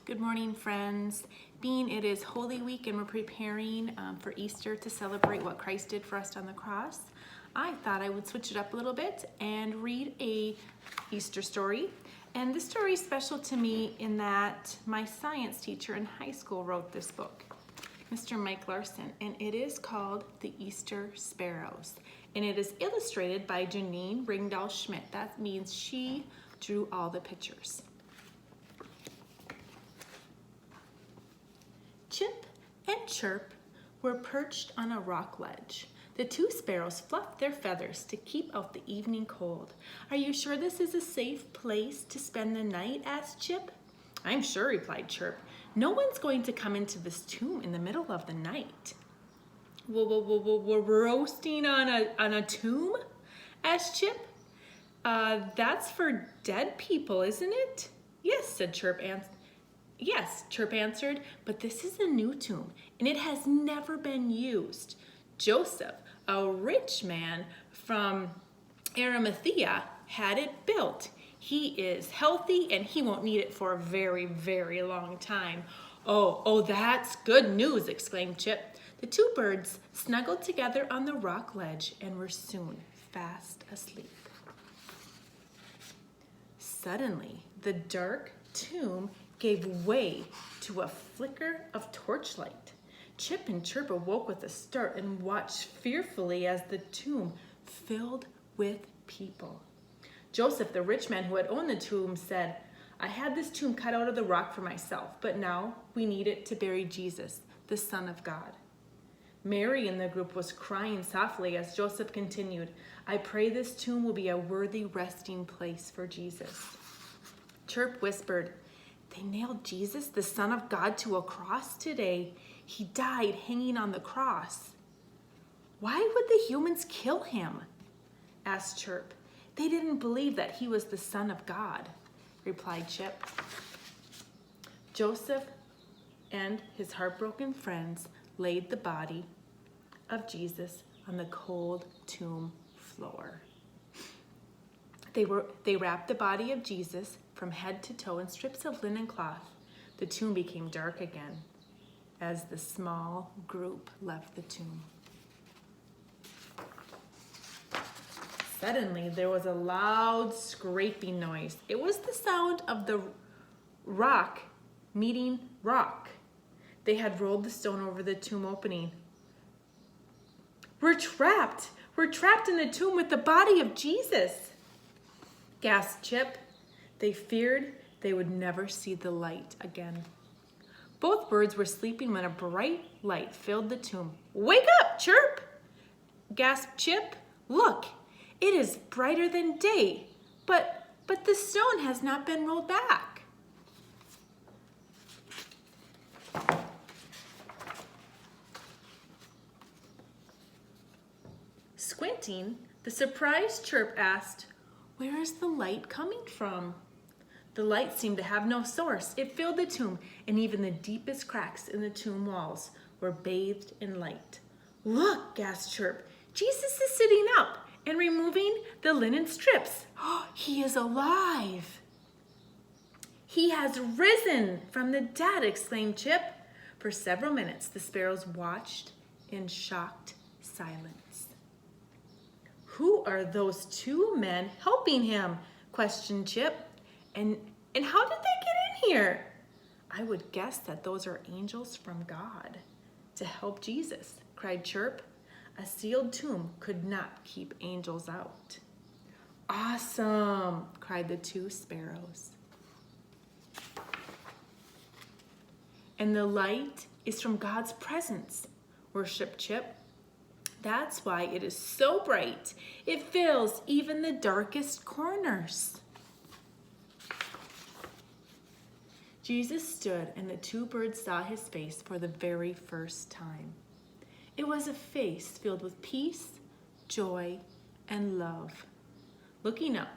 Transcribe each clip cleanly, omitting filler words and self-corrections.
Good morning, friends. Being it is Holy Week and we're preparing for Easter to celebrate what Christ did for us on the cross, I thought I would switch it up a little bit and read a Easter story. And this story is special to me in that my science teacher in high school wrote this book, Mr. Mike Larson, and it is called The Easter Sparrows. And it is illustrated by Janine Ringdahl Schmidt. That means she drew all the pictures. Chip and Chirp were perched on a rock ledge. The two sparrows fluffed their feathers to keep out the evening cold. "Are you sure this is a safe place to spend the night?" asked Chip. "I'm sure," replied Chirp. "No one's going to come into this tomb in the middle of the night." We're roasting on a tomb?" asked Chip. That's for dead people, isn't it?" "Yes," said Chirp. "Yes," Chirp answered, "but this is a new tomb, and it has never been used. Joseph, a rich man from Arimathea, had it built. He is healthy, and he won't need it for a very, very long time." Oh, that's good news," exclaimed Chip. The two birds snuggled together on the rock ledge and were soon fast asleep. Suddenly, the dark tomb gave way to a flicker of torchlight. Chip and Chirp awoke with a start and watched fearfully as the tomb filled with people. Joseph, the rich man who had owned the tomb, said, "I had this tomb cut out of the rock for myself, but now we need it to bury Jesus, the Son of God." Mary in the group was crying softly as Joseph continued, "I pray this tomb will be a worthy resting place for Jesus." Chirp whispered, "They nailed Jesus, the Son of God, to a cross today. He died hanging on the cross." "Why would the humans kill him?" asked Chirp. "They didn't believe that he was the Son of God," replied Chip. Joseph and his heartbroken friends laid the body of Jesus on the cold tomb floor. They wrapped the body of Jesus from head to toe in strips of linen cloth. The tomb became dark again as the small group left the tomb. Suddenly, there was a loud scraping noise. It was the sound of the rock meeting rock. They had rolled the stone over the tomb opening. We're trapped in the tomb with the body of Jesus," gasped Chip. They feared they would never see the light again. Both birds were sleeping when a bright light filled the tomb. "Wake up, Chirp!" gasped Chip. "Look, it is brighter than day, but the stone has not been rolled back." Squinting, the surprised Chirp asked, "Where is the light coming from?" The light seemed to have no source. It filled the tomb, and even the deepest cracks in the tomb walls were bathed in light. "Look," gasped Chirp, "Jesus is sitting up and removing the linen strips. Oh, he is alive." "He has risen from the dead," exclaimed Chip. For several minutes, the sparrows watched in shocked silence. "Who are those two men helping him?" questioned Chip. And how did they get in here?" "I would guess that those are angels from God to help Jesus," cried Chirp. "A sealed tomb could not keep angels out." "Awesome!" cried the two sparrows. "And the light is from God's presence," worshiped Chip. "That's why it is so bright. It fills even the darkest corners." Jesus stood, and the two birds saw his face for the very first time. It was a face filled with peace, joy, and love. Looking up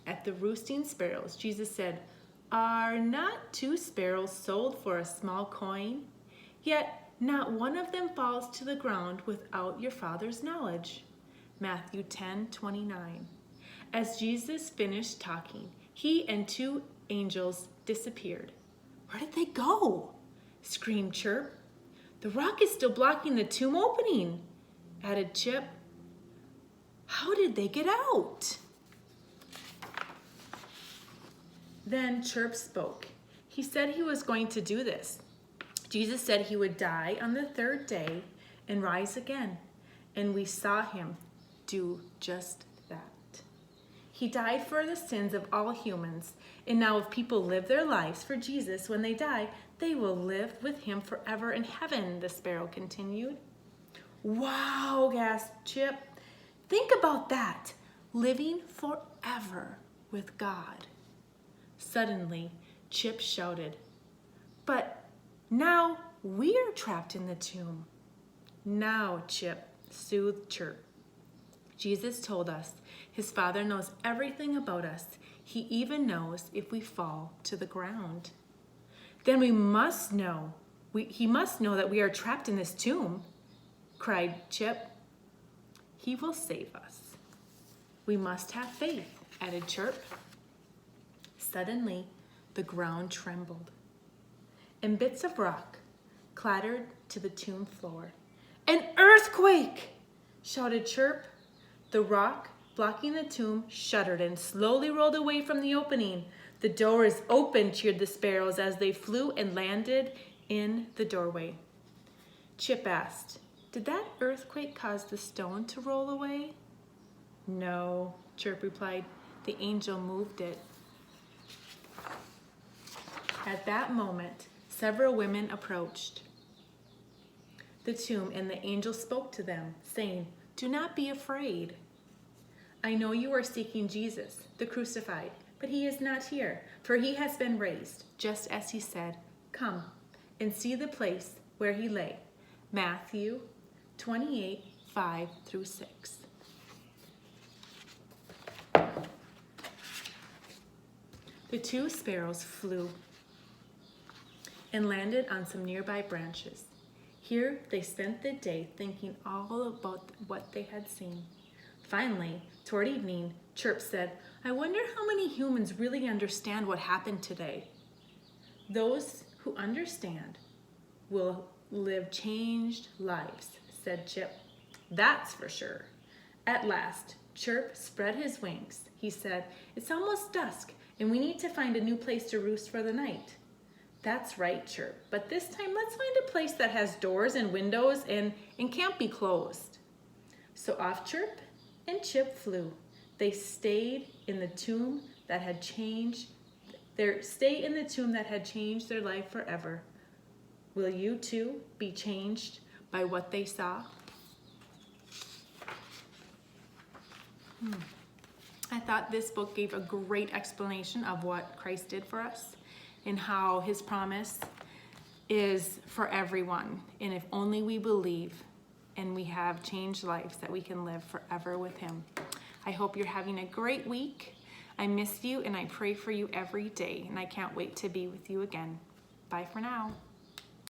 at the roosting sparrows, Jesus said, "Are not two sparrows sold for a small coin? Yet not one of them falls to the ground without your Father's knowledge." Matthew 10:29. As Jesus finished talking, he and two angels disappeared. Where did they go? Screamed Chirp. The rock is still blocking the tomb opening, added Chip. How did they get out? Then Chirp spoke. He said he was going to do this. Jesus said he would die on the third day and rise again, and we saw him do just that. He died for the sins of all humans, and now if people live their lives for Jesus when they die, they will live with him forever in heaven, the sparrow continued. Wow, gasped Chip. Think about that, living forever with God. Suddenly, Chip shouted, but now we're trapped in the tomb. Now, Chip, soothed Chirp. Jesus told us his Father knows everything about us. He even knows if we fall to the ground. Then he must know that we are trapped in this tomb, cried Chip. He will save us. We must have faith, added Chirp. Suddenly, the ground trembled, and bits of rock clattered to the tomb floor. An earthquake! Shouted Chirp. The rock blocking the tomb shuddered and slowly rolled away from the opening. The door is open, cheered the sparrows as they flew and landed in the doorway. Chip asked, did that earthquake cause the stone to roll away? No, Chirp replied. The angel moved it. At that moment, several women approached the tomb, and the angel spoke to them, saying, do not be afraid. I know you are seeking Jesus, the crucified, but he is not here, for he has been raised, just as he said. Come and see the place where he lay. Matthew 28, 5 through 6. The two sparrows flew and landed on some nearby branches. Here they spent the day thinking all about what they had seen. Finally, toward evening, Chirp said, I wonder how many humans really understand what happened today. Those who understand will live changed lives, said Chip. That's for sure. At last, Chirp spread his wings. He said, it's almost dusk, and we need to find a new place to roost for the night. That's right, Chirp, but this time let's find a place that has doors and windows and can't be closed. So off Chirp and Chip flew. They stayed in the tomb that had changed their life forever. Will you too be changed by what they saw? I thought this book gave a great explanation of what Christ did for us and how his promise is for everyone. And if only we believe and we have changed lives, that we can live forever with him. I hope you're having a great week. I miss you and I pray for you every day, and I can't wait to be with you again. Bye for now.